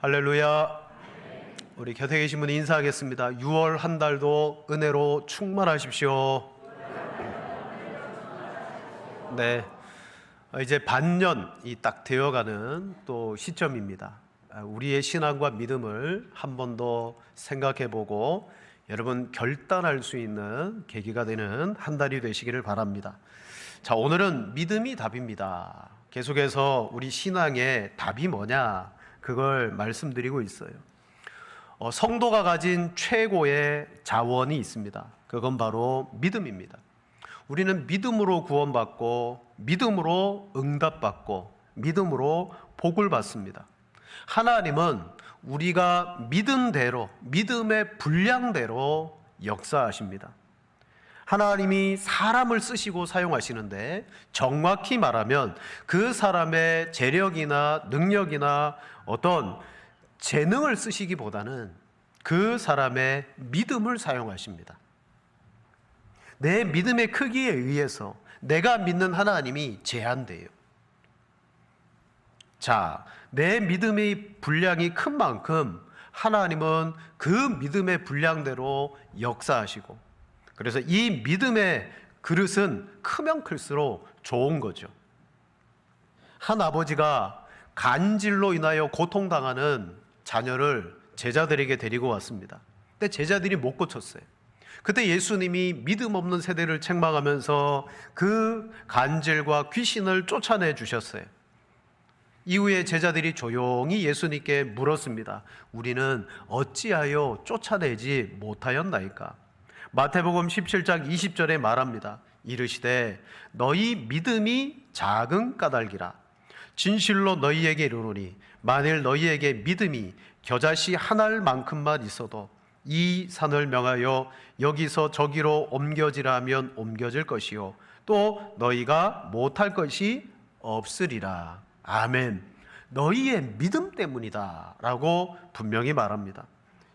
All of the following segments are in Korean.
할렐루야. 우리 곁에 계신 분 인사하겠습니다. 6월 한 달도 은혜로 충만하십시오. 네, 이제 반년이 딱 되어가는 또 시점입니다. 우리의 신앙과 믿음을 한 번 더 생각해보고 여러분 결단할 수 있는 계기가 되는 한 달이 되시기를 바랍니다. 자, 오늘은 믿음이 답입니다. 계속해서 우리 신앙의 답이 뭐냐, 그걸 말씀드리고 있어요. 성도가 가진 최고의 자원이 있습니다. 그건 바로 믿음입니다. 우리는 믿음으로 구원받고 믿음으로 응답받고 믿음으로 복을 받습니다. 하나님은 우리가 믿음대로, 믿음의 분량대로 역사하십니다. 하나님이 사람을 쓰시고 사용하시는데 정확히 말하면 그 사람의 재력이나 능력이나 어떤 재능을 쓰시기보다는 그 사람의 믿음을 사용하십니다. 내 믿음의 크기에 의해서 내가 믿는 하나님이 제한돼요. 자, 내 믿음의 분량이 큰 만큼 하나님은 그 믿음의 분량대로 역사하시고, 그래서 이 믿음의 그릇은 크면 클수록 좋은 거죠. 한 아버지가 간질로 인하여 고통당하는 자녀를 제자들에게 데리고 왔습니다. 근데 제자들이 못 고쳤어요. 그때 예수님이 믿음 없는 세대를 책망하면서 그 간질과 귀신을 쫓아내 주셨어요. 이후에 제자들이 조용히 예수님께 물었습니다. 우리는 어찌하여 쫓아내지 못하였나이까? 마태복음 17장 20절에 말합니다. 이르시되 너희 믿음이 작은 까닭이라. 진실로 너희에게 이르노니 만일 너희에게 믿음이 겨자씨 한 알만큼만 있어도 이 산을 명하여 여기서 저기로 옮겨지라 하면 옮겨질 것이요 또 너희가 못할 것이 없으리라. 아멘. 너희의 믿음 때문이다 라고 분명히 말합니다.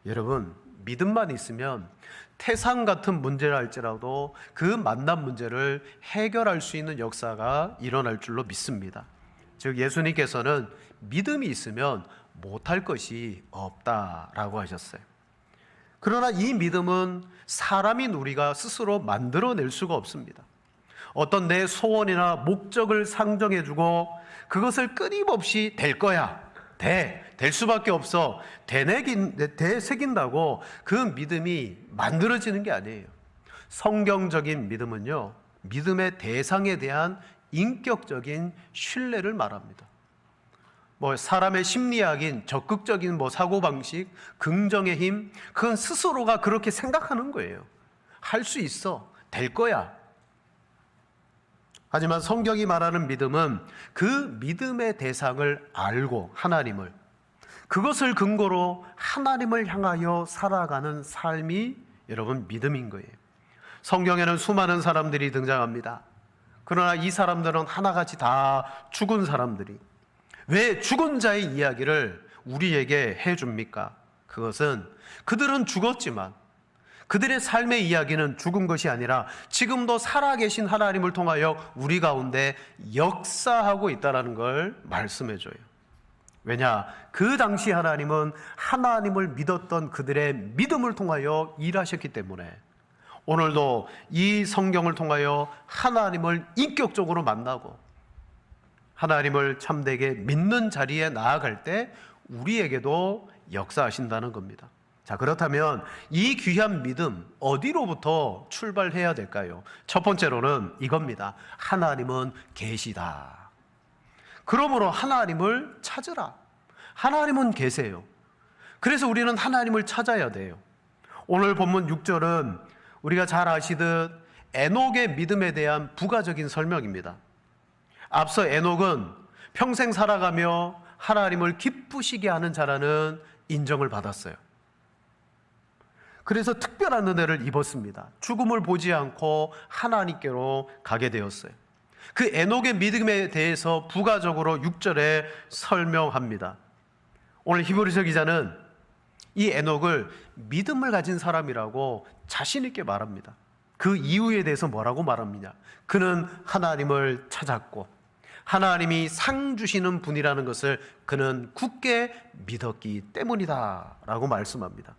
여러분, 믿음만 있으면 태산 같은 문제를 할지라도 그 만난 문제를 해결할 수 있는 역사가 일어날 줄로 믿습니다. 즉 예수님께서는 믿음이 있으면 못할 것이 없다라고 하셨어요. 그러나 이 믿음은 사람인 우리가 스스로 만들어낼 수가 없습니다. 어떤 내 소원이나 목적을 상정해주고 그것을 끊임없이 될 거야, 될 수밖에 없어, 되새긴다고 그 믿음이 만들어지는 게 아니에요. 성경적인 믿음은요, 믿음의 대상에 대한 인격적인 신뢰를 말합니다. 사람의 심리학인 적극적인 사고방식, 긍정의 힘, 그건 스스로가 그렇게 생각하는 거예요. 할 수 있어, 될 거야. 하지만 성경이 말하는 믿음은 그 믿음의 대상을 알고 하나님을, 그것을 근거로 하나님을 향하여 살아가는 삶이 여러분 믿음인 거예요. 성경에는 수많은 사람들이 등장합니다. 그러나 이 사람들은 하나같이 다 죽은 사람들이. 왜 죽은 자의 이야기를 우리에게 해줍니까? 그것은 그들은 죽었지만 그들의 삶의 이야기는 죽은 것이 아니라 지금도 살아계신 하나님을 통하여 우리 가운데 역사하고 있다는 걸 말씀해줘요. 왜냐? 그 당시 하나님은 하나님을 믿었던 그들의 믿음을 통하여 일하셨기 때문에 오늘도 이 성경을 통하여 하나님을 인격적으로 만나고 하나님을 참되게 믿는 자리에 나아갈 때 우리에게도 역사하신다는 겁니다. 자, 그렇다면 이 귀한 믿음 어디로부터 출발해야 될까요? 첫 번째로는 이겁니다. 하나님은 계시다. 그러므로 하나님을 찾으라. 하나님은 계세요. 그래서 우리는 하나님을 찾아야 돼요. 오늘 본문 6절은 우리가 잘 아시듯 에녹의 믿음에 대한 부가적인 설명입니다. 앞서 에녹은 평생 살아가며 하나님을 기쁘시게 하는 자라는 인정을 받았어요. 그래서 특별한 은혜를 입었습니다. 죽음을 보지 않고 하나님께로 가게 되었어요. 그 에녹의 믿음에 대해서 부가적으로 6절에 설명합니다. 오늘 히브리서 기자는 이 에녹을 믿음을 가진 사람이라고 자신 있게 말합니다. 그 이유에 대해서 뭐라고 말합니다. 그는 하나님을 찾았고 하나님이 상 주시는 분이라는 것을 그는 굳게 믿었기 때문이다 라고 말씀합니다.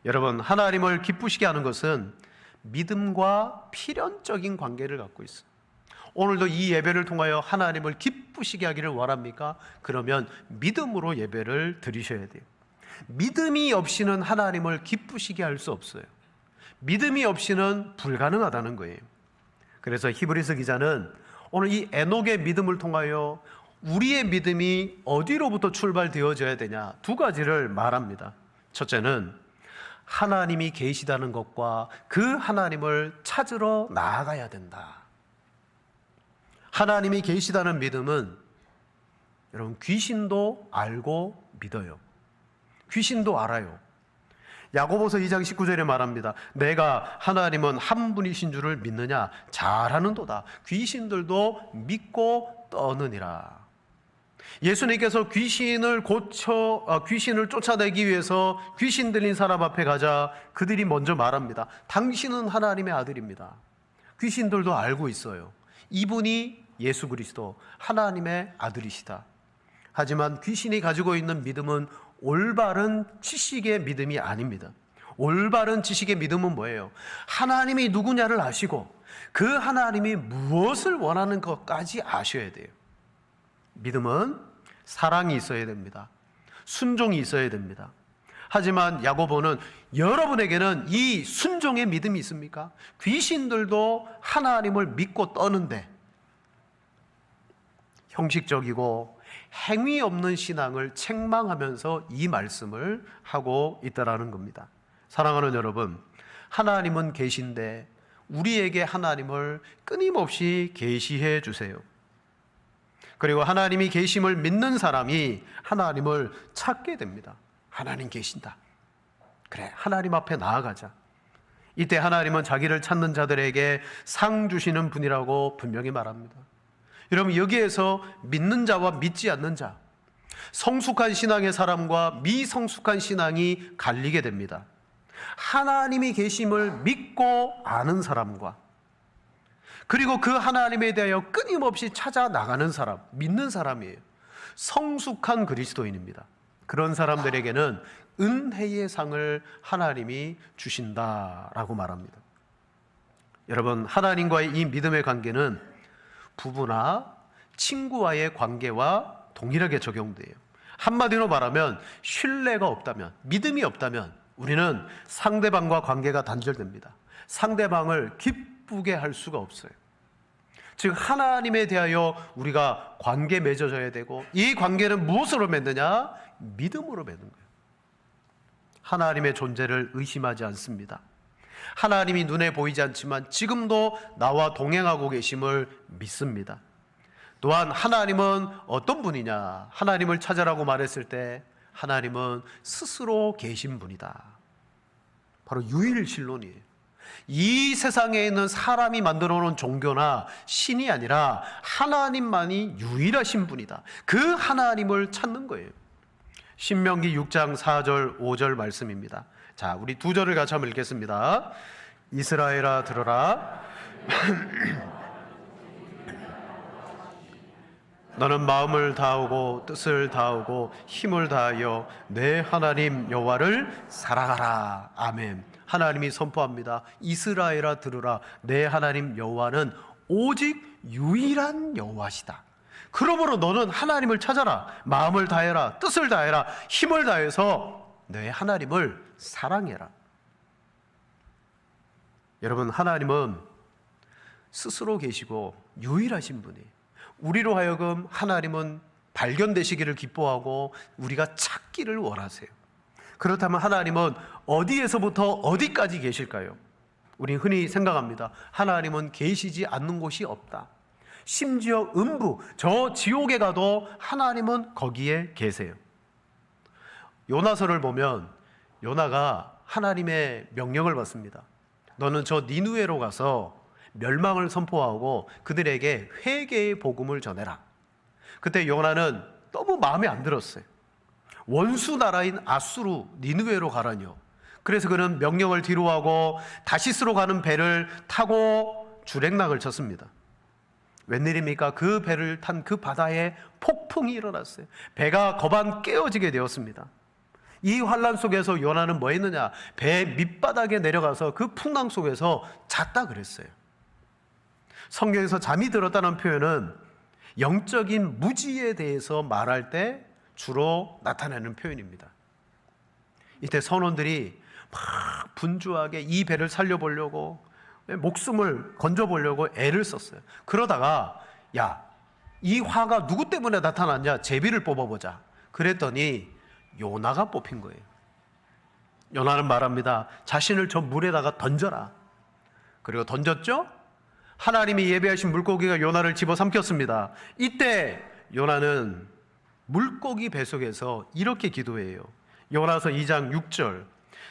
여러분, 하나님을 기쁘시게 하는 것은 믿음과 필연적인 관계를 갖고 있어요. 오늘도 이 예배를 통하여 하나님을 기쁘시게 하기를 원합니까? 그러면 믿음으로 예배를 드리셔야 돼요. 믿음이 없이는 하나님을 기쁘시게 할 수 없어요. 믿음이 없이는 불가능하다는 거예요. 그래서 히브리서 기자는 오늘 이 에녹의 믿음을 통하여 우리의 믿음이 어디로부터 출발되어져야 되냐, 두 가지를 말합니다. 첫째는 하나님이 계시다는 것과 그 하나님을 찾으러 나아가야 된다. 하나님이 계시다는 믿음은 여러분 귀신도 알고 믿어요. 귀신도 알아요. 야고보서 2장 19절에 말합니다. 내가 하나님은 한 분이신 줄을 믿느냐? 잘하는도다. 귀신들도 믿고 떠느니라. 예수님께서 귀신을 쫓아내기 위해서 귀신 들린 사람 앞에 가자 그들이 먼저 말합니다. 당신은 하나님의 아들입니다. 귀신들도 알고 있어요. 이분이 예수 그리스도 하나님의 아들이시다. 하지만 귀신이 가지고 있는 믿음은 올바른 지식의 믿음이 아닙니다. 올바른 지식의 믿음은 뭐예요? 하나님이 누구냐를 아시고 그 하나님이 무엇을 원하는 것까지 아셔야 돼요. 믿음은 사랑이 있어야 됩니다. 순종이 있어야 됩니다. 하지만 야고보는 여러분에게는 이 순종의 믿음이 있습니까? 귀신들도 하나님을 믿고 떠는데 형식적이고 행위 없는 신앙을 책망하면서 이 말씀을 하고 있다라는 겁니다. 사랑하는 여러분, 하나님은 계신데 우리에게 하나님을 끊임없이 계시해 주세요. 그리고 하나님이 계심을 믿는 사람이 하나님을 찾게 됩니다. 하나님 계신다. 그래, 하나님 앞에 나아가자. 이때 하나님은 자기를 찾는 자들에게 상 주시는 분이라고 분명히 말합니다. 여러분, 여기에서 믿는 자와 믿지 않는 자, 성숙한 신앙의 사람과 미성숙한 신앙이 갈리게 됩니다. 하나님이 계심을 믿고 아는 사람과 그리고 그 하나님에 대하여 끊임없이 찾아 나가는 사람, 믿는 사람이에요. 성숙한 그리스도인입니다. 그런 사람들에게는 은혜의 상을 하나님이 주신다라고 말합니다. 여러분, 하나님과의 이 믿음의 관계는 부부나 친구와의 관계와 동일하게 적용돼요. 한마디로 말하면 신뢰가 없다면, 믿음이 없다면 우리는 상대방과 관계가 단절됩니다. 상대방을 기쁘게 할 수가 없어요. 즉 하나님에 대하여 우리가 관계 맺어져야 되고, 이 관계는 무엇으로 맺느냐? 믿음으로 맺는 거예요. 하나님의 존재를 의심하지 않습니다. 하나님이 눈에 보이지 않지만 지금도 나와 동행하고 계심을 믿습니다. 또한 하나님은 어떤 분이냐? 하나님을 찾아라고 말했을 때 하나님은 스스로 계신 분이다. 바로 유일신론이에요. 이 세상에 있는 사람이 만들어 놓은 종교나 신이 아니라 하나님만이 유일하신 분이다. 그 하나님을 찾는 거예요. 신명기 6장 4절 5절 말씀입니다. 자, 우리 두 절을 같이 한번 읽겠습니다. 이스라엘아 들어라. 너는 마음을 다하고 뜻을 다하고 힘을 다하여 내 하나님 여호와를 사랑하라. 아멘. 하나님이 선포합니다. 이스라엘아 들으라. 내 하나님 여호와는 오직 유일한 여호와시다. 그러므로 너는 하나님을 찾아라. 마음을 다해라. 뜻을 다해라. 힘을 다해서 내 하나님을 사랑해라. 여러분, 하나님은 스스로 계시고 유일하신 분이에요. 우리로 하여금 하나님은 발견되시기를 기뻐하고 우리가 찾기를 원하세요. 그렇다면 하나님은 어디에서부터 어디까지 계실까요? 우리 흔히 생각합니다. 하나님은 계시지 않는 곳이 없다. 심지어 음부, 저 지옥에 가도 하나님은 거기에 계세요. 요나서를 보면 요나가 하나님의 명령을 받습니다. 너는 저 니느웨로 가서 멸망을 선포하고 그들에게 회개의 복음을 전해라. 그때 요나는 너무 마음에 안 들었어요. 원수 나라인 아수르 니느웨로 가라뇨. 그래서 그는 명령을 뒤로하고 다시스로 가는 배를 타고 주랭락을 쳤습니다. 웬일입니까? 그 배를 탄 그 바다에 폭풍이 일어났어요. 배가 거반 깨어지게 되었습니다. 이 환란 속에서 요나는 뭐 했느냐? 배 밑바닥에 내려가서 그 풍랑 속에서 잤다 그랬어요. 성경에서 잠이 들었다는 표현은 영적인 무지에 대해서 말할 때 주로 나타내는 표현입니다. 이때 선원들이 막 분주하게 이 배를 살려보려고 목숨을 건져보려고 애를 썼어요. 그러다가 야, 이 화가 누구 때문에 나타났냐? 제비를 뽑아보자. 그랬더니 요나가 뽑힌 거예요. 요나는 말합니다. 자신을 저 물에다가 던져라. 그리고 던졌죠? 하나님이 예배하신 물고기가 요나를 집어삼켰습니다. 이때 요나는 물고기 뱃속에서 이렇게 기도해요. 요나서 2장 6절.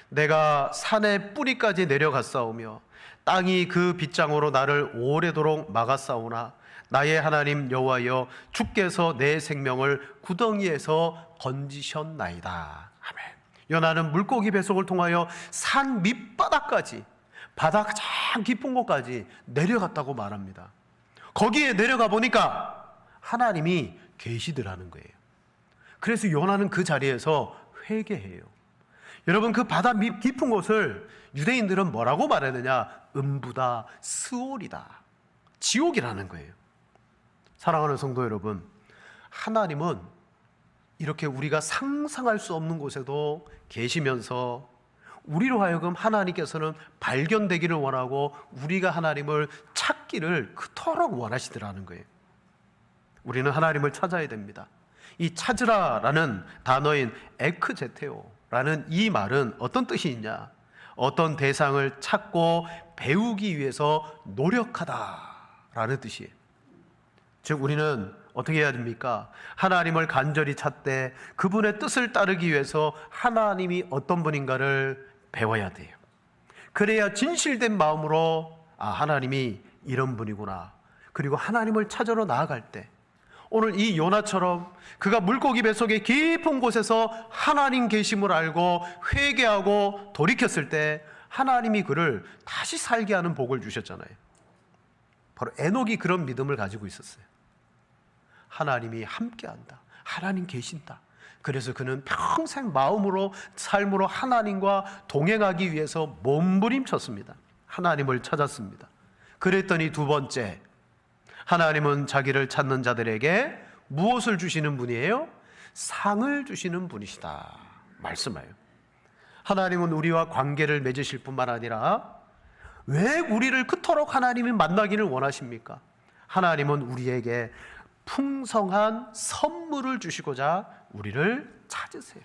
내가 산의 뿌리까지 내려갔사오며 땅이 그 빗장으로 나를 오래도록 막았사오나 나의 하나님 여호와여 주께서 내 생명을 구덩이에서 건지셨나이다. 아멘. 요나는 물고기 뱃속을 통하여 산 밑바닥까지, 바다 가장 깊은 곳까지 내려갔다고 말합니다. 거기에 내려가 보니까 하나님이 계시더라는 거예요. 그래서 요나는 그 자리에서 회개해요. 여러분, 그 바다 깊은 곳을 유대인들은 뭐라고 말하느냐? 음부다, 스올이다, 지옥이라는 거예요. 사랑하는 성도 여러분, 하나님은 이렇게 우리가 상상할 수 없는 곳에도 계시면서 우리로 하여금 하나님께서는 발견되기를 원하고 우리가 하나님을 찾기를 그토록 원하시더라는 거예요. 우리는 하나님을 찾아야 됩니다. 이 찾으라라는 단어인 에크제테오라는 이 말은 어떤 뜻이 있냐? 어떤 대상을 찾고 배우기 위해서 노력하다라는 뜻이에요. 즉 우리는 어떻게 해야 됩니까? 하나님을 간절히 찾되 그분의 뜻을 따르기 위해서 하나님이 어떤 분인가를 배워야 돼요. 그래야 진실된 마음으로 하나님이 이런 분이구나. 그리고 하나님을 찾으러 나아갈 때 오늘 이 요나처럼 그가 물고기 뱃속의 깊은 곳에서 하나님 계심을 알고 회개하고 돌이켰을 때 하나님이 그를 다시 살게 하는 복을 주셨잖아요. 바로 에녹이 그런 믿음을 가지고 있었어요. 하나님이 함께한다. 하나님 계신다. 그래서 그는 평생 마음으로 삶으로 하나님과 동행하기 위해서 몸부림쳤습니다. 하나님을 찾았습니다. 그랬더니 두 번째, 하나님은 자기를 찾는 자들에게 무엇을 주시는 분이에요? 상을 주시는 분이시다 말씀해요. 하나님은 우리와 관계를 맺으실 뿐만 아니라 왜 우리를 그토록 하나님이 만나기를 원하십니까? 하나님은 우리에게 풍성한 선물을 주시고자 우리를 찾으세요.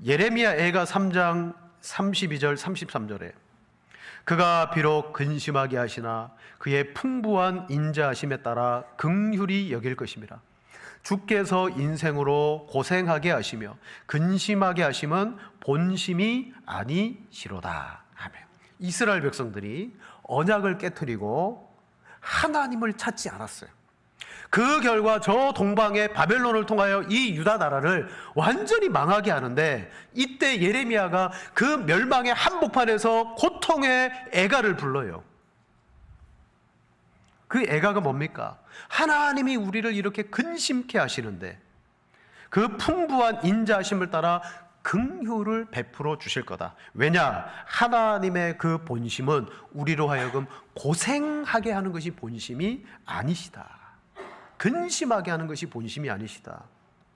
예레미야 애가 3장 32절 33절에 그가 비록 근심하게 하시나 그의 풍부한 인자하심에 따라 긍휼히 여길 것임이라. 주께서 인생으로 고생하게 하시며 근심하게 하심은 본심이 아니시로다. 아멘. 이스라엘 백성들이 언약을 깨트리고 하나님을 찾지 않았어요. 그 결과 저 동방의 바벨론을 통하여 이 유다 나라를 완전히 망하게 하는데 이때 예레미야가 그 멸망의 한복판에서 고통의 애가를 불러요. 그 애가가 뭡니까? 하나님이 우리를 이렇게 근심케 하시는데 그 풍부한 인자하심을 따라 긍휼을 베풀어 주실 거다. 왜냐? 하나님의 그 본심은 우리로 하여금 고생하게 하는 것이 본심이 아니시다. 근심하게 하는 것이 본심이 아니시다.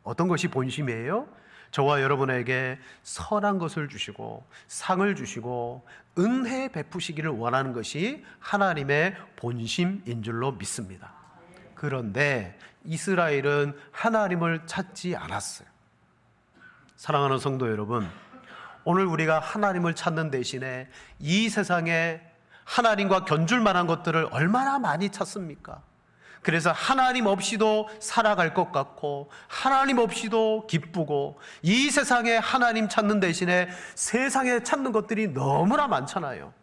어떤 것이 본심이에요? 저와 여러분에게 선한 것을 주시고 상을 주시고 은혜 베푸시기를 원하는 것이 하나님의 본심인 줄로 믿습니다. 그런데 이스라엘은 하나님을 찾지 않았어요. 사랑하는 성도 여러분, 오늘 우리가 하나님을 찾는 대신에 이 세상에 하나님과 견줄 만한 것들을 얼마나 많이 찾습니까? 그래서 하나님 없이도 살아갈 것 같고 하나님 없이도 기쁘고 이 세상에 하나님 찾는 대신에 세상에 찾는 것들이 너무나 많잖아요.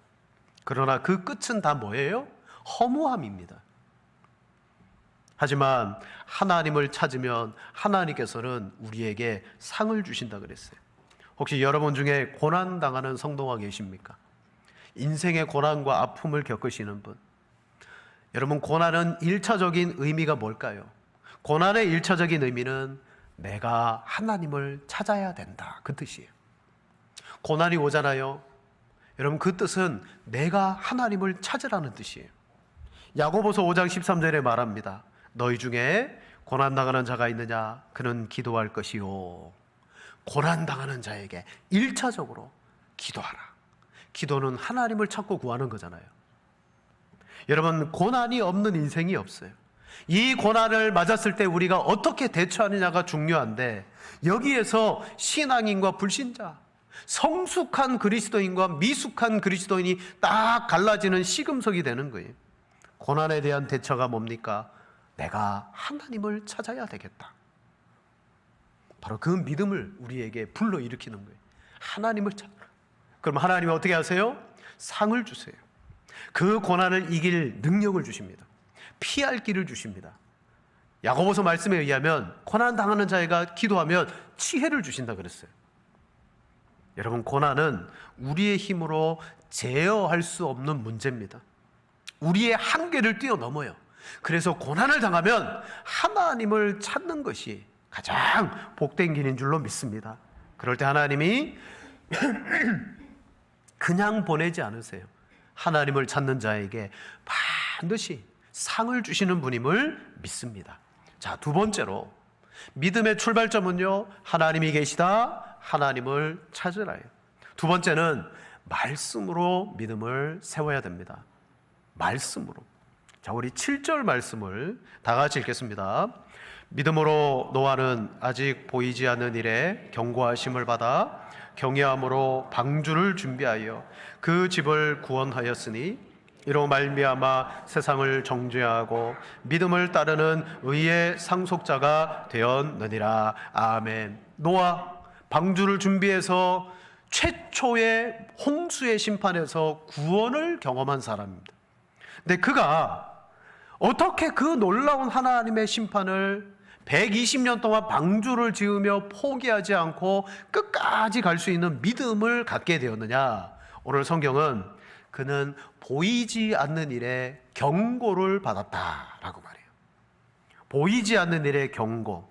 그러나 그 끝은 다 뭐예요? 허무함입니다. 하지만 하나님을 찾으면 하나님께서는 우리에게 상을 주신다 그랬어요. 혹시 여러분 중에 고난당하는 성도가 계십니까? 인생의 고난과 아픔을 겪으시는 분, 여러분, 고난은 1차적인 의미가 뭘까요? 고난의 1차적인 의미는 내가 하나님을 찾아야 된다, 그 뜻이에요. 고난이 오잖아요. 여러분, 그 뜻은 내가 하나님을 찾으라는 뜻이에요. 야고보서 5장 13절에 말합니다. 너희 중에 고난당하는 자가 있느냐? 그는 기도할 것이요. 고난당하는 자에게 1차적으로 기도하라. 기도는 하나님을 찾고 구하는 거잖아요. 여러분, 고난이 없는 인생이 없어요. 이 고난을 맞았을 때 우리가 어떻게 대처하느냐가 중요한데, 여기에서 신앙인과 불신자, 성숙한 그리스도인과 미숙한 그리스도인이 딱 갈라지는 시금석이 되는 거예요. 고난에 대한 대처가 뭡니까? 내가 하나님을 찾아야 되겠다. 바로 그 믿음을 우리에게 불러일으키는 거예요. 하나님을 찾아. 그럼 하나님이 어떻게 하세요? 상을 주세요. 그 고난을 이길 능력을 주십니다. 피할 길을 주십니다. 야고보서 말씀에 의하면 고난 당하는 자가 기도하면 지혜를 주신다 그랬어요. 여러분, 고난은 우리의 힘으로 제어할 수 없는 문제입니다. 우리의 한계를 뛰어넘어요. 그래서 고난을 당하면 하나님을 찾는 것이 가장 복된 길인 줄로 믿습니다. 그럴 때 하나님이 그냥 보내지 않으세요. 하나님을 찾는 자에게 반드시 상을 주시는 분임을 믿습니다. 자, 두 번째로 믿음의 출발점은요, 하나님이 계시다, 하나님을 찾으라예요. 두 번째는 말씀으로 믿음을 세워야 됩니다. 말씀으로. 자, 우리 7절 말씀을 다 같이 읽겠습니다. 믿음으로 노아는 아직 보이지 않는 일에 경고하심을 받아 경외함으로 방주를 준비하여 그 집을 구원하였으니 이로 말미암아 세상을 정죄하고 믿음을 따르는 의의 상속자가 되었느니라. 아멘. 노아 방주를 준비해서 최초의 홍수의 심판에서 구원을 경험한 사람입니다. 근데 그가 어떻게 그 놀라운 하나님의 심판을 120년 동안 방주를 지으며 포기하지 않고 끝까지 갈 수 있는 믿음을 갖게 되었느냐? 오늘 성경은 그는 보이지 않는 일에 경고를 받았다라고 말해요. 보이지 않는 일에 경고.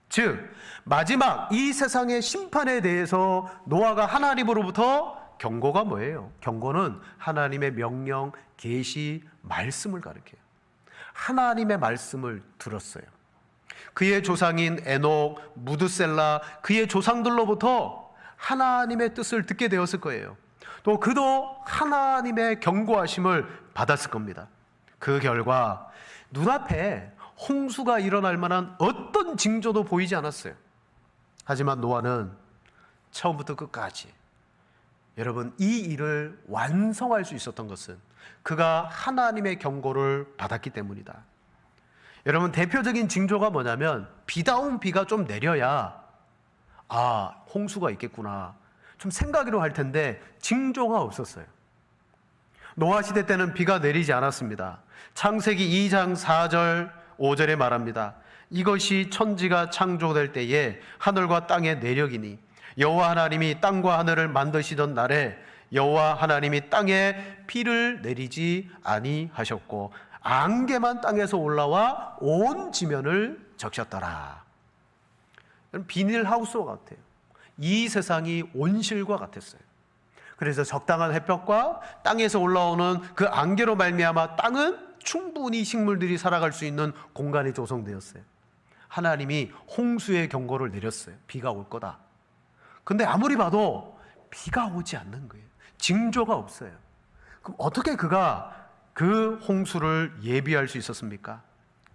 즉, 마지막 이 세상의 심판에 대해서 노아가 하나님으로부터 경고가 뭐예요? 경고는 하나님의 명령, 계시, 말씀을 가리켜요. 하나님의 말씀을 들었어요. 그의 조상인 에녹, 무드셀라, 그의 조상들로부터 하나님의 뜻을 듣게 되었을 거예요. 또 그도 하나님의 경고하심을 받았을 겁니다. 그 결과 눈앞에 홍수가 일어날 만한 어떤 징조도 보이지 않았어요. 하지만 노아는 처음부터 끝까지, 여러분, 이 일을 완성할 수 있었던 것은 그가 하나님의 경고를 받았기 때문이다. 여러분, 대표적인 징조가 뭐냐면 비다운 비가 좀 내려야 홍수가 있겠구나 좀 생각으로 할 텐데 징조가 없었어요. 노아 시대 때는 비가 내리지 않았습니다. 창세기 2장 4절 5절에 말합니다. 이것이 천지가 창조될 때에 하늘과 땅의 내력이니 여호와 하나님이 땅과 하늘을 만드시던 날에 여호와 하나님이 땅에 비를 내리지 아니하셨고 안개만 땅에서 올라와 온 지면을 적셨더라. 비닐하우스와 같아요. 이 세상이 온실과 같았어요. 그래서 적당한 햇볕과 땅에서 올라오는 그 안개로 말미암아 땅은 충분히 식물들이 살아갈 수 있는 공간이 조성되었어요. 하나님이 홍수의 경고를 내렸어요. 비가 올 거다. 근데 아무리 봐도 비가 오지 않는 거예요. 징조가 없어요. 그럼 어떻게 그가 그 홍수를 예비할 수 있었습니까?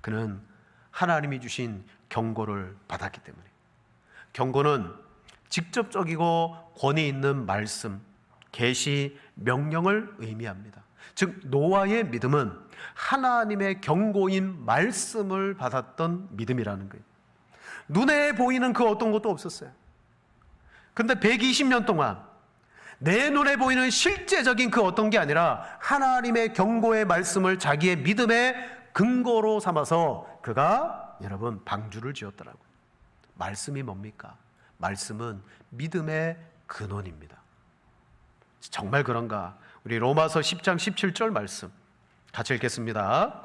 그는 하나님이 주신 경고를 받았기 때문에. 경고는 직접적이고 권위 있는 말씀, 계시, 명령을 의미합니다. 즉 노아의 믿음은 하나님의 경고인 말씀을 받았던 믿음이라는 거예요. 눈에 보이는 그 어떤 것도 없었어요. 근데 120년 동안 내 눈에 보이는 실제적인 그 어떤 게 아니라 하나님의 경고의 말씀을 자기의 믿음의 근거로 삼아서 그가 여러분 방주를 지었더라고요. 말씀이 뭡니까? 말씀은 믿음의 근원입니다. 정말 그런가? 우리 로마서 10장 17절 말씀 같이 읽겠습니다.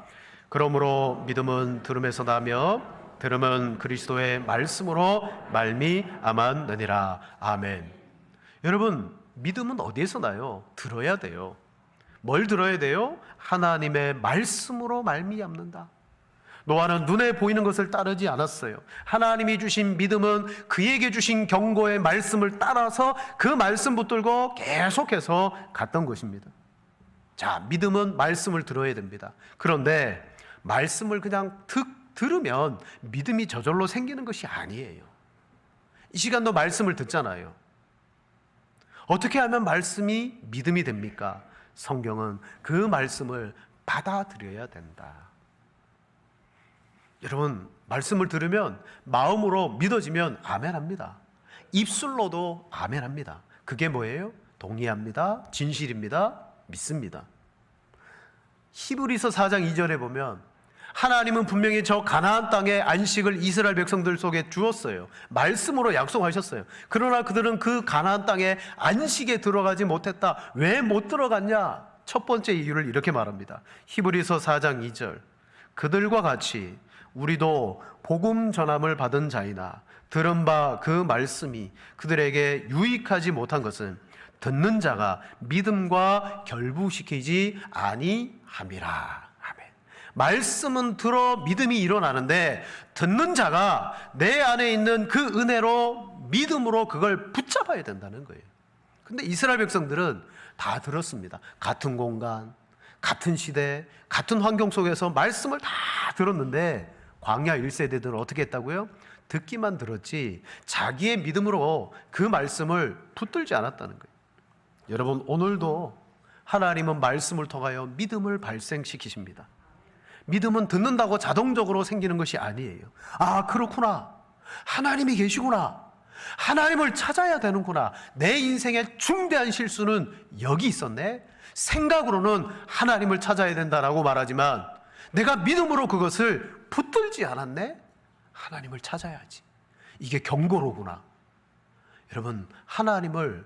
그러므로 믿음은 들음에서 나며 들음은 그리스도의 말씀으로 말미암았느니라. 아멘. 여러분, 믿음은 어디에서 나요? 들어야 돼요. 뭘 들어야 돼요? 하나님의 말씀으로 말미암는다. 노아는 눈에 보이는 것을 따르지 않았어요. 하나님이 주신 믿음은 그에게 주신 경고의 말씀을 따라서 그 말씀 붙들고 계속해서 갔던 것입니다. 자, 믿음은 말씀을 들어야 됩니다. 그런데 말씀을 그냥 들으면 믿음이 저절로 생기는 것이 아니에요. 이 시간도 말씀을 듣잖아요. 어떻게 하면 말씀이 믿음이 됩니까? 성경은 그 말씀을 받아들여야 된다. 여러분, 말씀을 들으면 마음으로 믿어지면 아멘합니다. 입술로도 아멘합니다. 그게 뭐예요? 동의합니다. 진실입니다. 믿습니다. 히브리서 4장 2절에 보면 하나님은 분명히 저 가나안 땅의 안식을 이스라엘 백성들 속에 주었어요. 말씀으로 약속하셨어요. 그러나 그들은 그 가나안 땅의 안식에 들어가지 못했다. 왜 못 들어갔냐? 첫 번째 이유를 이렇게 말합니다. 히브리서 4장 2절. 그들과 같이 우리도 복음 전함을 받은 자이나 들은 바 그 말씀이 그들에게 유익하지 못한 것은 듣는 자가 믿음과 결부시키지 아니함이라. 아멘. 말씀은 들어 믿음이 일어나는데 듣는 자가 내 안에 있는 그 은혜로 믿음으로 그걸 붙잡아야 된다는 거예요. 근데 이스라엘 백성들은 다 들었습니다. 같은 공간, 같은 시대, 같은 환경 속에서 말씀을 다 들었는데 광야 1세대들은 어떻게 했다고요? 듣기만 들었지 자기의 믿음으로 그 말씀을 붙들지 않았다는 거예요. 여러분, 오늘도 하나님은 말씀을 통하여 믿음을 발생시키십니다. 믿음은 듣는다고 자동적으로 생기는 것이 아니에요. 아, 그렇구나. 하나님이 계시구나. 하나님을 찾아야 되는구나. 내 인생의 중대한 실수는 여기 있었네. 생각으로는 하나님을 찾아야 된다라고 말하지만 내가 믿음으로 그것을 붙들지 않았네. 하나님을 찾아야지. 이게 경고로구나. 여러분, 하나님을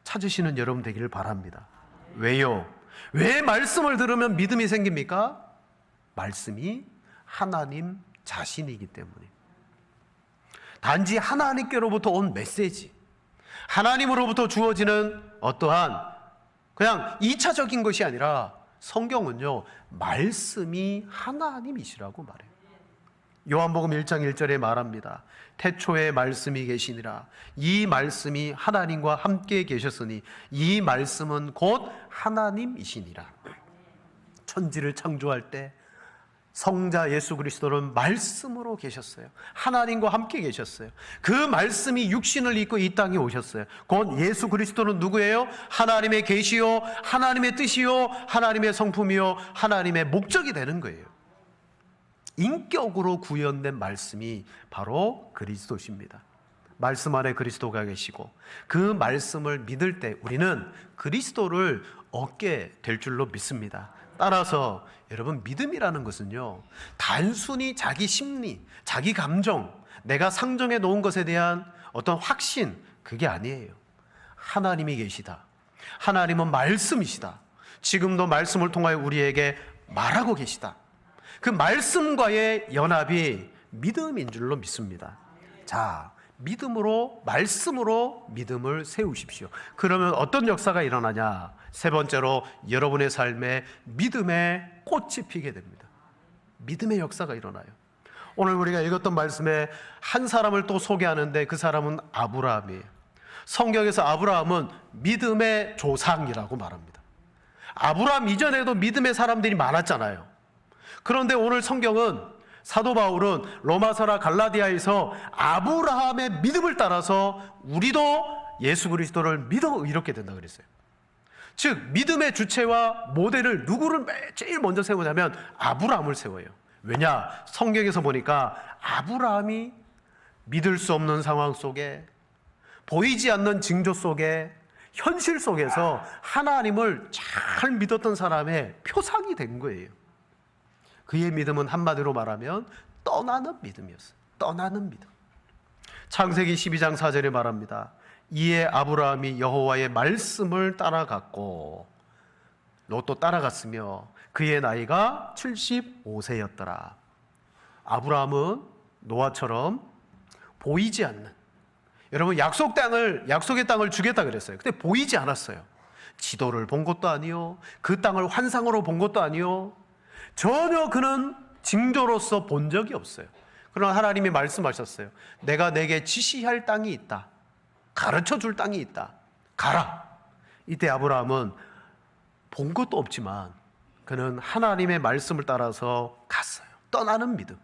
찾으시는 여러분 되기를 바랍니다. 왜요? 왜 말씀을 들으면 믿음이 생깁니까? 말씀이 하나님 자신이기 때문에. 단지 하나님께로부터 온 메시지, 하나님으로부터 주어지는 어떠한 그냥 2차적인 것이 아니라 성경은요, 말씀이 하나님이시라고 말해요. 요한복음 1장 1절에 말합니다. 태초에 말씀이 계시니라. 이 말씀이 하나님과 함께 계셨으니 이 말씀은 곧 하나님이시니라. 천지를 창조할 때 성자 예수 그리스도는 말씀으로 계셨어요. 하나님과 함께 계셨어요. 그 말씀이 육신을 입고 이 땅에 오셨어요. 곧 예수 그리스도는 누구예요? 하나님의 계시요, 하나님의 뜻이요, 하나님의 성품이요, 하나님의 목적이 되는 거예요. 인격으로 구현된 말씀이 바로 그리스도십니다. 말씀 안에 그리스도가 계시고 그 말씀을 믿을 때 우리는 그리스도를 얻게 될 줄로 믿습니다. 따라서 여러분, 믿음이라는 것은요, 단순히 자기 심리, 자기 감정, 내가 상정해 놓은 것에 대한 어떤 확신, 그게 아니에요. 하나님이 계시다. 하나님은 말씀이시다. 지금도 말씀을 통하여 우리에게 말하고 계시다. 그 말씀과의 연합이 믿음인 줄로 믿습니다. 자, 믿음으로, 말씀으로 믿음을 세우십시오. 그러면 어떤 역사가 일어나냐? 세 번째로 여러분의 삶에 믿음의 꽃이 피게 됩니다. 믿음의 역사가 일어나요. 오늘 우리가 읽었던 말씀에 한 사람을 또 소개하는데 그 사람은 아브라함이에요. 성경에서 아브라함은 믿음의 조상이라고 말합니다. 아브라함 이전에도 믿음의 사람들이 많았잖아요. 그런데 오늘 성경은 사도 바울은 로마서나 갈라디아에서 아브라함의 믿음을 따라서 우리도 예수 그리스도를 믿어 이렇게 된다 그랬어요. 즉 믿음의 주체와 모델을 누구를 제일 먼저 세우냐면 아브라함을 세워요. 왜냐? 성경에서 보니까 아브라함이 믿을 수 없는 상황 속에, 보이지 않는 징조 속에, 현실 속에서 하나님을 잘 믿었던 사람의 표상이 된 거예요. 그의 믿음은 한마디로 말하면 떠나는 믿음이었어요. 떠나는 믿음. 창세기 12장 4절에 말합니다. 이에 아브라함이 여호와의 말씀을 따라갔고, 롯도 따라갔으며 그의 나이가 75세였더라. 아브라함은 노아처럼 보이지 않는, 여러분 약속의 땅을 주겠다 그랬어요. 근데 보이지 않았어요. 지도를 본 것도 아니요, 그 땅을 환상으로 본 것도 아니요, 전혀 그는 징조로서 본 적이 없어요. 그러나 하나님이 말씀하셨어요. 내가 내게 지시할 땅이 있다, 가르쳐 줄 땅이 있다, 가라. 이때 아브라함은 본 것도 없지만 그는 하나님의 말씀을 따라서 갔어요. 떠나는 믿음.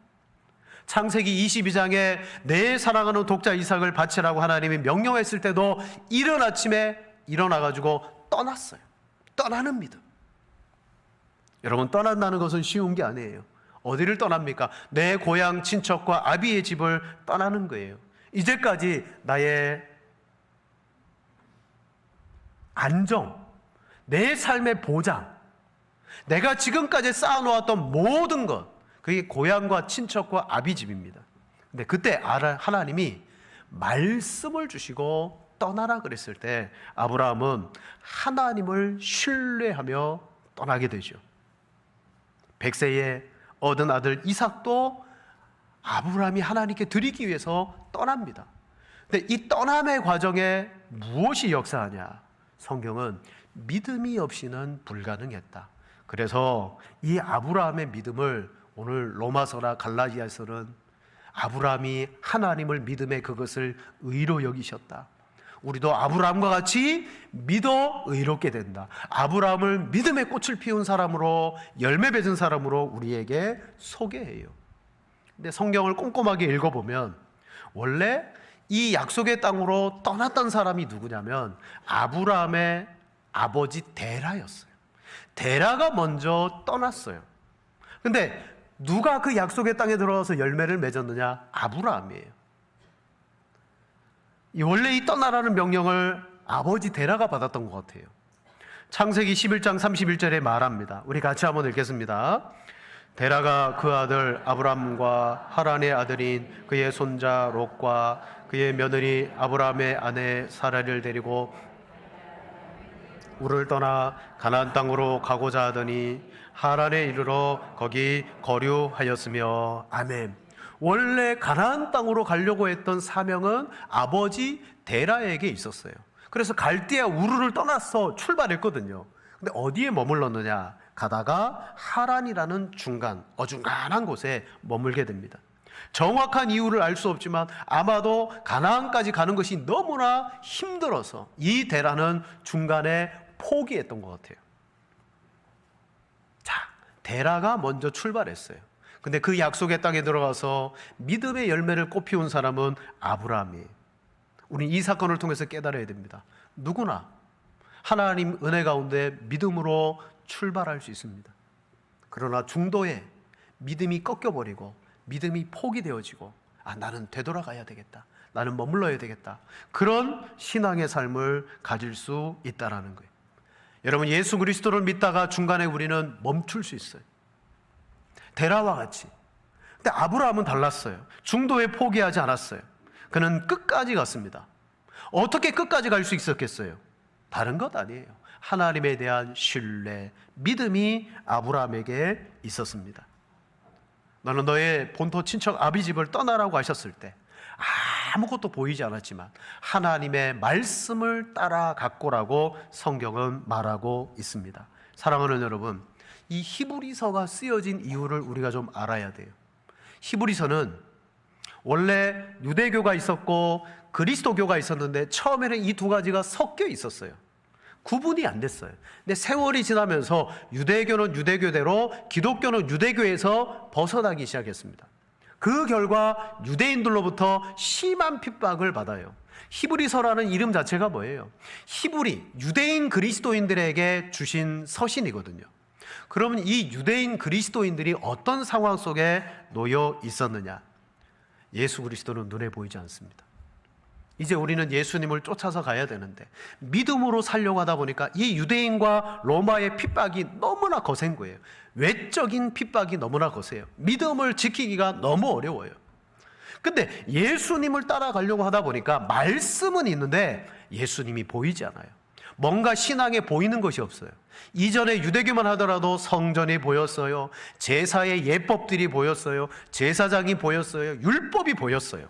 창세기 22장에 내 사랑하는 독자 이삭을 바치라고 하나님이 명령했을 때도 이른 아침에 일어나가지고 떠났어요. 떠나는 믿음. 여러분, 떠난다는 것은 쉬운 게 아니에요. 어디를 떠납니까? 내 고향 친척과 아비의 집을 떠나는 거예요. 이제까지 나의 안정, 내 삶의 보장, 내가 지금까지 쌓아놓았던 모든 것, 그게 고향과 친척과 아비 집입니다. 근데 그때 하나님이 말씀을 주시고 떠나라 그랬을 때 아브라함은 하나님을 신뢰하며 떠나게 되죠. 100세에 얻은 아들 이삭도 아브라함이 하나님께 드리기 위해서 떠납니다. 근데 이 떠남의 과정에 무엇이 역사하냐? 성경은 믿음이 없이는 불가능했다. 그래서 이 아브라함의 믿음을 오늘 로마서나 갈라디아서는 아브라함이 하나님을 믿음에 그것을 의로 여기셨다. 우리도 아브라함과 같이 믿어 의롭게 된다. 아브라함을 믿음의 꽃을 피운 사람으로, 열매 맺은 사람으로 우리에게 소개해요. 근데 성경을 꼼꼼하게 읽어보면 원래 이 약속의 땅으로 떠났던 사람이 누구냐면 아브라함의 아버지 데라였어요. 데라가 먼저 떠났어요. 근데 누가 그 약속의 땅에 들어가서 열매를 맺었느냐? 아브라함이에요. 원래 이 떠나라는 명령을 아버지 데라가 받았던 것 같아요. 창세기 11장 31절에 말합니다. 우리 같이 한번 읽겠습니다. 데라가 그 아들 아브람과 하란의 아들인 그의 손자 롯과 그의 며느리 아브람의 아내 사라를 데리고 우를 떠나 가나안 땅으로 가고자 하더니 하란에 이르러 거기 거류하였으며. 아멘. 원래 가나안 땅으로 가려고 했던 사명은 아버지 데라에게 있었어요. 그래서 갈대아 우르를 떠나서 출발했거든요. 근데 어디에 머물렀느냐? 가다가 하란이라는 중간 어중간한 곳에 머물게 됩니다. 정확한 이유를 알 수 없지만 아마도 가나안까지 가는 것이 너무나 힘들어서 이 데라는 중간에 포기했던 것 같아요. 자, 데라가 먼저 출발했어요. 근데 그 약속의 땅에 들어가서 믿음의 열매를 꽃피운 사람은 아브라함이에요. 우리 이 사건을 통해서 깨달아야 됩니다. 누구나 하나님 은혜 가운데 믿음으로 출발할 수 있습니다. 그러나 중도에 믿음이 꺾여버리고 믿음이 포기되어지고 나는 되돌아가야 되겠다, 나는 머물러야 되겠다, 그런 신앙의 삶을 가질 수 있다는 거예요. 여러분, 예수 그리스도를 믿다가 중간에 우리는 멈출 수 있어요. 데라와 같이. 근데 아브라함은 달랐어요. 중도에 포기하지 않았어요. 그는 끝까지 갔습니다. 어떻게 끝까지 갈 수 있었겠어요? 다른 것 아니에요. 하나님에 대한 신뢰, 믿음이 아브라함에게 있었습니다. 너는 너의 본토 친척 아비 집을 떠나라고 하셨을 때 아무것도 보이지 않았지만 하나님의 말씀을 따라갔고라고 성경은 말하고 있습니다. 사랑하는 여러분, 이 히브리서가 쓰여진 이유를 우리가 좀 알아야 돼요. 히브리서는 원래 유대교가 있었고 그리스도교가 있었는데 처음에는 이 두 가지가 섞여 있었어요. 구분이 안 됐어요. 근데 세월이 지나면서 유대교는 유대교대로, 기독교는 유대교에서 벗어나기 시작했습니다. 그 결과 유대인들로부터 심한 핍박을 받아요. 히브리서라는 이름 자체가 뭐예요? 히브리, 유대인 그리스도인들에게 주신 서신이거든요. 그러면 이 유대인 그리스도인들이 어떤 상황 속에 놓여 있었느냐? 예수 그리스도는 눈에 보이지 않습니다. 이제 우리는 예수님을 쫓아서 가야 되는데 믿음으로 살려고 하다 보니까 이 유대인과 로마의 핍박이 너무나 거센 거예요. 외적인 핍박이 너무나 거세요. 믿음을 지키기가 너무 어려워요. 근데 예수님을 따라가려고 하다 보니까 말씀은 있는데 예수님이 보이지 않아요. 뭔가 신앙에 보이는 것이 없어요. 이전에 유대교만 하더라도 성전이 보였어요. 제사의 예법들이 보였어요. 제사장이 보였어요. 율법이 보였어요.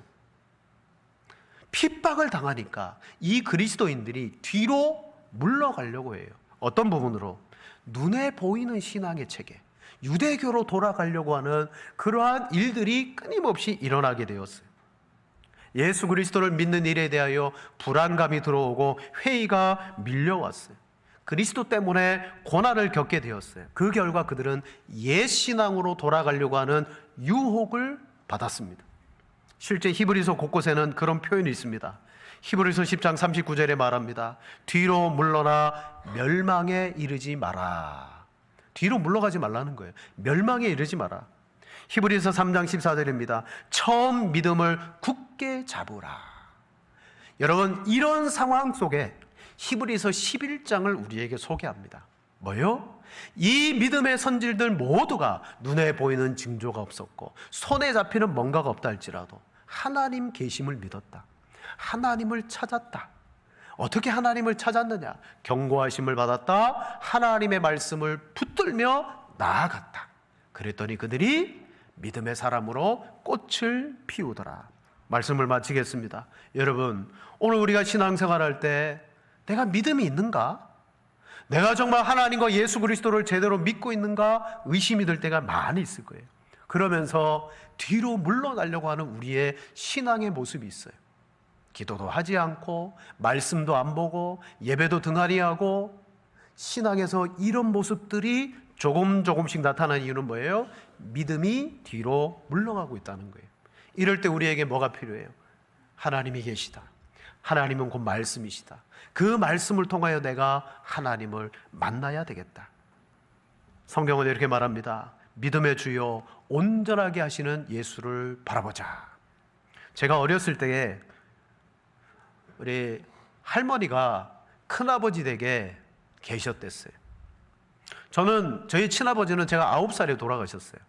핍박을 당하니까 이 그리스도인들이 뒤로 물러가려고 해요. 어떤 부분으로? 눈에 보이는 신앙의 체계, 유대교로 돌아가려고 하는 그러한 일들이 끊임없이 일어나게 되었어요. 예수 그리스도를 믿는 일에 대하여 불안감이 들어오고 회의가 밀려왔어요. 그리스도 때문에 고난을 겪게 되었어요. 그 결과 그들은 옛 신앙으로 돌아가려고 하는 유혹을 받았습니다. 실제 히브리서 곳곳에는 그런 표현이 있습니다. 히브리서 10장 39절에 말합니다. 뒤로 물러나 멸망에 이르지 마라. 뒤로 물러가지 말라는 거예요. 멸망에 이르지 마라. 히브리서 3장 14절입니다. 처음 믿음을 굳게 잡으라. 여러분, 이런 상황 속에 히브리서 11장을 우리에게 소개합니다. 뭐요? 이 믿음의 선질들 모두가 눈에 보이는 징조가 없었고 손에 잡히는 뭔가가 없다 할지라도 하나님 계심을 믿었다. 하나님을 찾았다. 어떻게 하나님을 찾았느냐? 경고하심을 받았다. 하나님의 말씀을 붙들며 나아갔다. 그랬더니 그들이 믿음의 사람으로 꽃을 피우더라. 말씀을 마치겠습니다. 여러분, 오늘 우리가 신앙생활할 때 내가 믿음이 있는가? 내가 정말 하나님과 예수 그리스도를 제대로 믿고 있는가? 의심이 들 때가 많이 있을 거예요. 그러면서 뒤로 물러나려고 하는 우리의 신앙의 모습이 있어요. 기도도 하지 않고 말씀도 안 보고 예배도 등한히하고 신앙에서 이런 모습들이 조금씩 나타나는 이유는 뭐예요? 믿음이 뒤로 물러가고 있다는 거예요. 이럴 때 우리에게 뭐가 필요해요? 하나님이 계시다. 하나님은 곧 말씀이시다. 그 말씀을 통하여 내가 하나님을 만나야 되겠다. 성경은 이렇게 말합니다. 믿음의 주요 온전하게 하시는 예수를 바라보자. 제가 어렸을 때에 우리 할머니가 큰아버지 댁에 계셨댔어요. 저희 친아버지는 제가 9살에 돌아가셨어요.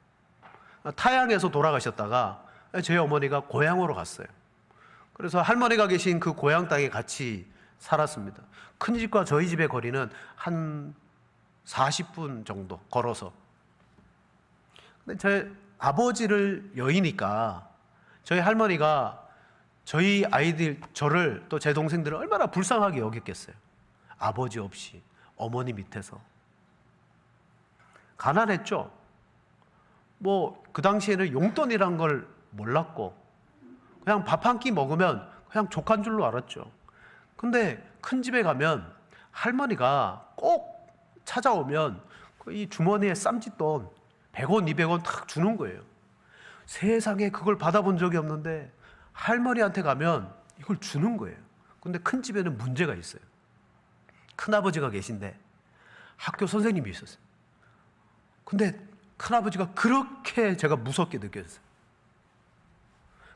타양에서 돌아가셨다가 저희 어머니가 고향으로 갔어요. 그래서 할머니가 계신 그 고향 땅에 같이 살았습니다. 큰 집과 저희 집의 거리는 한 40분 정도 걸어서. 근데 저희 아버지를 여의니까 저희 할머니가 저희 아이들, 저를 또 제 동생들을 얼마나 불쌍하게 여겼겠어요. 아버지 없이 어머니 밑에서. 가난했죠. 그 당시에는 용돈이란 걸 몰랐고 그냥 밥 한 끼 먹으면 그냥 족한 줄로 알았죠. 근데 큰 집에 가면 할머니가 꼭 찾아오면 이 주머니에 쌈짓돈 100원, 200원 탁 주는 거예요. 세상에 그걸 받아본 적이 없는데 할머니한테 가면 이걸 주는 거예요. 근데 큰 집에는 문제가 있어요. 큰아버지가 계신데 학교 선생님이 있었어요. 근데 큰아버지가 그렇게 제가 무섭게 느꼈어요.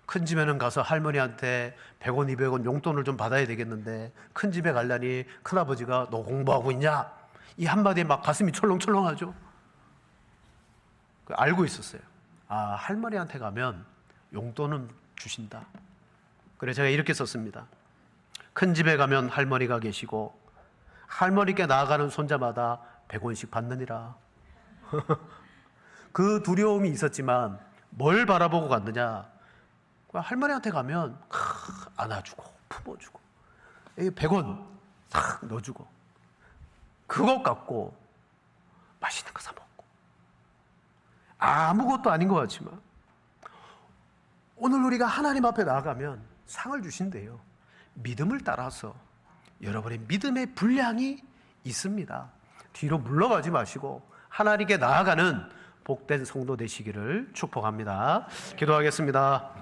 큰 집에는 가서 할머니한테 100원, 200원 용돈을 좀 받아야 되겠는데 큰 집에 가려니 큰아버지가 너 공부하고 있냐? 이 한마디에 막 가슴이 철렁철렁하죠. 알고 있었어요. 아, 할머니한테 가면 용돈은 주신다. 그래서 제가 이렇게 썼습니다. 큰 집에 가면 할머니가 계시고 할머니께 나아가는 손자마다 100원씩 받느니라. 그 두려움이 있었지만 뭘 바라보고 갔느냐? 할머니한테 가면 안아주고 품어주고 100원 싹 넣어주고 그것 갖고 맛있는 거 사 먹고 아무것도 아닌 것 같지만 오늘 우리가 하나님 앞에 나아가면 상을 주신대요. 믿음을 따라서 여러분의 믿음의 분량이 있습니다. 뒤로 물러가지 마시고 하나님께 나아가는 복된 성도 되시기를 축복합니다. 기도하겠습니다.